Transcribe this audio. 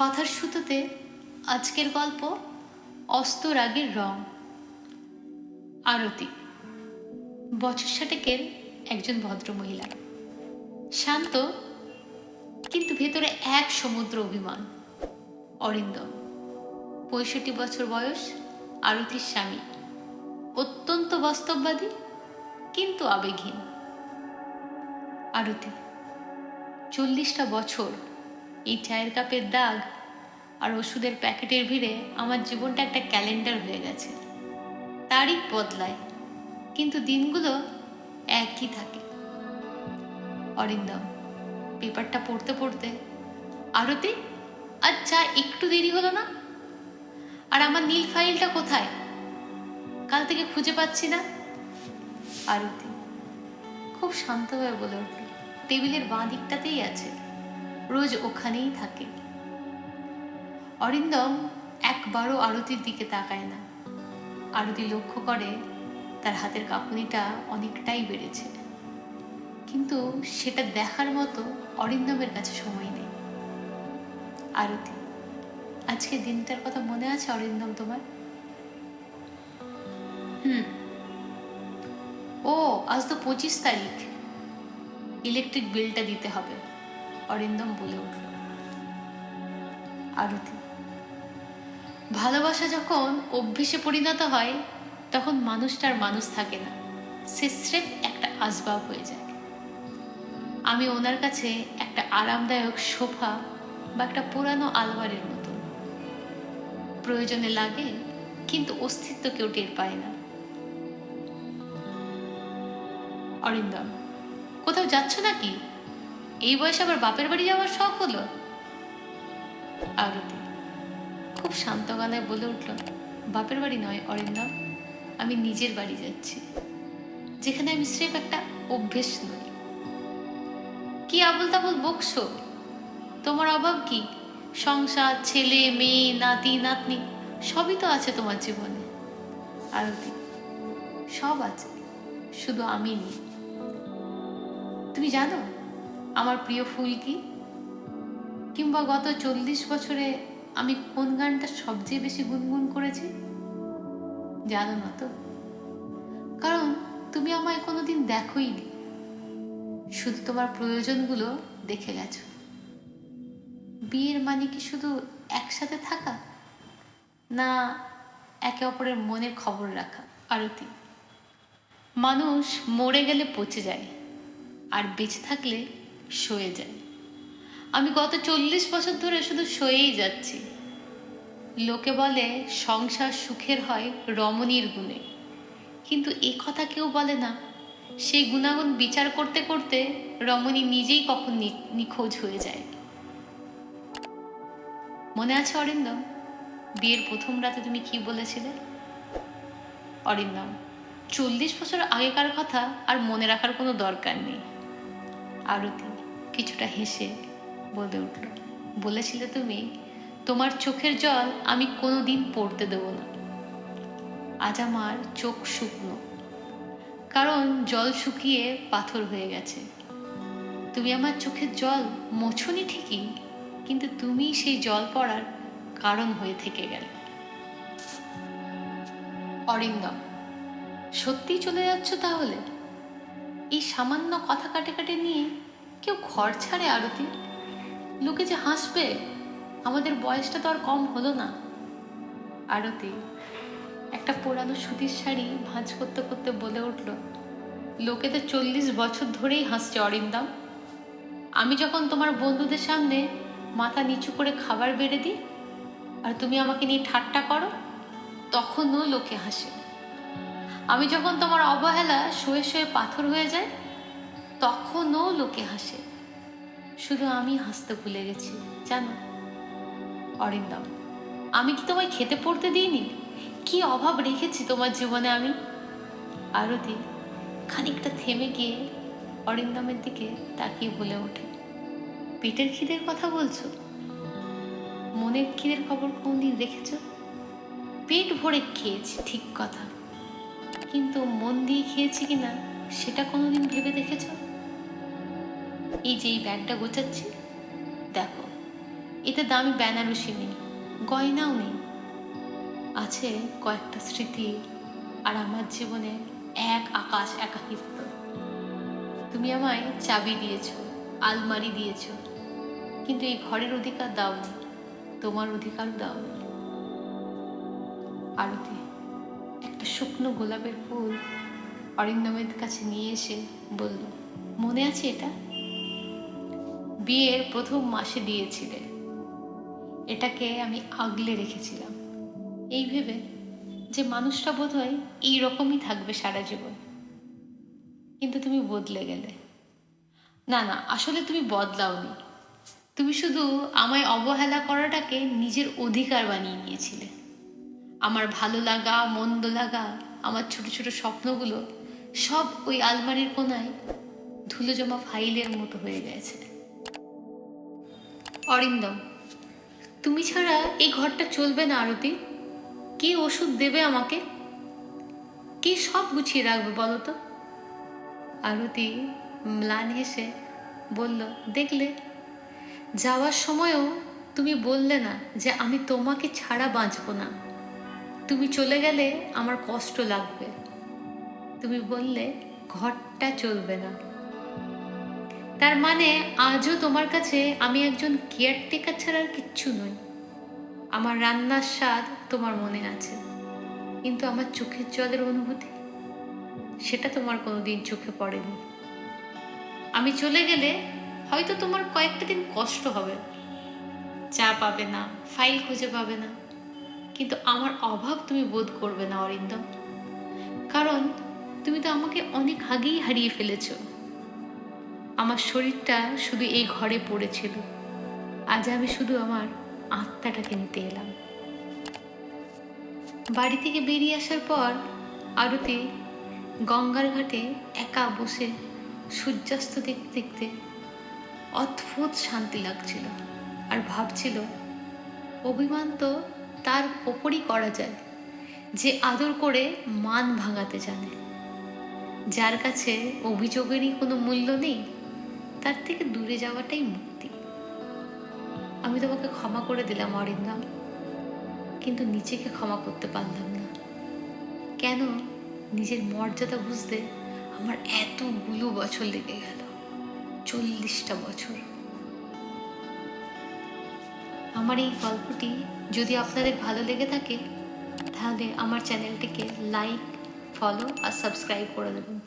কথার সুতোতে আজকের গল্প অস্তরাগের রং। আরতি বছর ষাটেকের একজন ভদ্রমহিলা, শান্ত কিন্তু ভেতরে এক সমুদ্র অভিমান। অরিন্দম 65 বছর বয়স, আরতির স্বামী, অত্যন্ত বাস্তববাদী কিন্তু আবেগহীন। আরতি 40টা বছর এই চায়ের কাপের দাগ আর ওষুধের প্যাকেটের ভিড়ে আমার জীবনটা একটা ক্যালেন্ডার হয়ে গেছে। তারিখ বদলায় কিন্তু দিনগুলো একই থাকে। অরিন্দম পেপারটা পড়তে পড়তে, আরতি আজ চা একটু দেরি হলো না? আর আমার নীল ফাইলটা কোথায়? কাল থেকে খুঁজে পাচ্ছি না। আরতি খুব শান্তভাবে বলে উঠল, টেবিলের বাঁ দিকটাতেই আছে, রোজ ওখানেই থাকে। অরিন্দম একবারও আরতির দিকে তাকায় না। আরতি লক্ষ্য করে তার হাতের কাঁপুনিটা অনেকটাই বেড়েছে, কিন্তু সেটা দেখার মতো অরিন্দমের কাছে সময় নেই। আরতি আজকে দিনটার কথা মনে আছে অরিন্দম তোমার? ও আজ তো 25 তারিখ, ইলেকট্রিক বিলটা দিতে হবে, অরিন্দম বলে উঠল। আরতি ভালোবাসা যখন অভ্যেসে পরিণত হয় তখন মানুষটার মানুষ থাকে না, সে স্রেফ একটা আসবাব হয়ে যায়। আমি ওনার কাছে একটা আরামদায়ক সোফা বা একটা পুরানো আলমারির মতো, প্রয়োজনে লাগে কিন্তু অস্তিত্ব কেউ টের পায় না। অরিন্দম কোথাও যাচ্ছ নাকি? এই বয়সে আবার বাপের বাড়ি যাওয়ার শখ হলো? আরতি খুব শান্ত গলায় বলে উঠল, বাপের বাড়ি নয় অরিন্দম, আমি নিজের বাড়ি যাচ্ছি, যেখানে আমি স্রেফ একটা অভ্যেস নই। কি আবল তাবল বকছো? তোমার অভাব কি? সংসার, ছেলে মেয়ে, নাতি নাতনি সবই তো আছে তোমার জীবনে। আরতি সব আছে, শুধু আমি নেই। তুমি জানো আমার প্রিয় ফুল কি? কিংবা গত 40 বছরে আমি কোন গানটা সবচেয়ে বেশি গুনগুন করেছি? জানো না তো, কারণ তুমি আমায় কোনোদিন দেখোই নি, শুধু তোমার প্রয়োজনগুলো দেখে গেছো। বিয়ের মানে কি শুধু একসাথে থাকা, না একে অপরের মনের খবর রাখা? আরতি মানুষ মরে গেলে পচে যায়, আর বেঁচে থাকলে সয়ে যায়। আমি গত 40 বছর ধরে শুধু সয়েই যাচ্ছি। লোকে বলে সংসার সুখের হয় রমণীর গুণে, কিন্তু এ কথা কেউ বলে না সেই গুণাগুণ বিচার করতে করতে রমণী নিজেই কখন নিখোঁজ হয়ে যায়। মনে আছে অরিন্দম, বিয়ের প্রথম রাতে তুমি কি বলেছিলে? অরিন্দম 40 বছর আগেকার কথা আর মনে রাখার কোনো দরকার নেই। আরতি কিছুটা হেসে বলে উঠল, বলেছিলে তুমি তোমার চোখের জল আমি কোনোদিন পড়তে দেব না। আজ আমার চোখ শুকনো, কারণ জল শুকিয়ে পাথর হয়ে গেছে। তুমি আমার চোখের জল মোছোনি ঠিকই, কিন্তু তুমি সেই জল পড়ার কারণ হয়ে থেকে গেলে। অরিন্দম সত্যিই চলে যাচ্ছ তাহলে? এই সামান্য কথা কাটে কাটে নিয়ে কেউ ঘর ছাড়ে আরতি? লোকে যে হাসবে, আমাদের বয়সটা তো আর কম হলো না। আরতি একটা পুরানো সুতির শাড়ি ভাঁজ করতে করতে বলে উঠল, লোকে তো 40 বছর ধরেই হাসছে অরিন্দম। আমি যখন তোমার বন্ধুদের সামনে মাথা নিচু করে খাবার বেড়ে দিই আর তুমি আমাকে নিয়ে ঠাট্টা করো, তখনও লোকে হাসে। আমি যখন তোমার অবহেলা শুয়ে শুয়ে পাথর হয়ে যায়, তখনও লোকে হাসে। শুধু আমি হাসতে ভুলে গেছি, জানো? অরিন্দম আমি কি তোমায় খেতে পড়তে দিইনি? কি অভাব রেখেছি তোমার জীবনে আমি? আরতি খানিকটা থেমে গিয়ে অরিন্দমের দিকে তাকিয়ে বলে ওঠে, পেটের খিদের কথা বলছো? মনের খিদের খবর কোনদিন রেখেছ? পেট ভরে খেয়েছি ঠিক কথা, কিন্তু মন দিয়ে খেয়েছি কিনা সেটা কোনোদিন ভেবে দেখেছ? এই যে এই ব্যাগটা গোছাচ্ছি, দেখো এতে দামি বেনারসি নেই, গয়নাও নেই, আছে কয়েকটা স্মৃতি আর আমার জীবনে এক আকাশ একাকিত্ব। তুমি আমায় চাবি দিয়েছো, আলমারি দিয়েছো, কিন্তু এই ঘরের অধিকার দাওনি, তোমার অধিকারও দাওনি। আরতি একটা শুকনো গোলাপের ফুল অরিন্দমের কাছে নিয়ে এসে বলল, মনে আছে এটা? বিয়ের প্রথম মাসে দিয়েছিলে, এটাকে আমি আগলে রেখেছিলাম এই ভেবে যে মানুষটা বোধহয় এইরকমই থাকবে সারা জীবন। কিন্তু তুমি বদলে গেলে। না না, আসলে তুমি বদলাওনি, তুমি শুধু আমায় অবহেলা করাটাকে নিজের অধিকার বানিয়ে নিয়েছিলে। আমার ভালো লাগা, মন্দ লাগা, আমার ছোট ছোট স্বপ্নগুলো সব ওই আলমারির কোনায় ধুলো জমা ফাইলের মতো হয়ে গেছে। অরিন্দম, তুমি ছাড়া এই ঘরটা চলবে না আরতি। কে ওষুধ দেবে আমাকে? কে সব গুছিয়ে রাখবে বলো তো? আরতি ম্লান হেসে বলল, দেখলে, যাওয়ার সময়ও তুমি বললে না যে আমি তোমাকে ছাড়া বাঁচব না, তুমি চলে গেলে আমার কষ্ট লাগবে, তুমি বললে ঘরটা চলবে না। তার মানে আজও তোমার কাছে আমি একজন কেয়ারটেকার ছাড়া আর কিচ্ছু নই। আমার রান্নার স্বাদ তোমার মনে আছে, কিন্তু আমার চোখের জলের অনুভূতি সেটা তোমার কোনোদিন চোখে পড়েনি। আমি চলে গেলে হয়তো তোমার কয়েকটা দিন কষ্ট হবে, চা পাবে না, ফাইল খুঁজে পাবে না, কিন্তু আমার অভাব তুমি বোধ করবে না অরিন্দম, কারণ তুমি তো আমাকে অনেক আগেই হারিয়ে ফেলেছ। আমার শরীরটা শুধু এই ঘরে পড়েছিল, আজ আমি শুধু আমার আত্মাটাকে নিতে এলাম। বাড়ি থেকে বেরিয়ে আসার পর আরতি গঙ্গার ঘাটে একা বসে সূর্যাস্ত দেখতে দেখতে অদ্ভুত শান্তি লাগছিল, আর ভাবছিল অভিমান তো তার ওপরই করা যায় যে আদর করে মান ভাঙাতে জানে, যার কাছে অভিযোগেরই কোনো মূল্য নেই, তার থেকে দূরে যাওয়াটাই মুক্তি। আমি তোমাকে ক্ষমা করে দিলাম অরিন্দম, কিন্তু নিজেকে ক্ষমা করতে পারলাম না। কেন নিজের মর্যাদা বুঝতে আমার এতগুলো বছর লেগে গেল, 40টা বছর। আমার এই গল্পটি যদি আপনাদের ভালো লেগে থাকে তাহলে আমার চ্যানেলটিকে লাইক, ফলো আর সাবস্ক্রাইব করে দেবেন।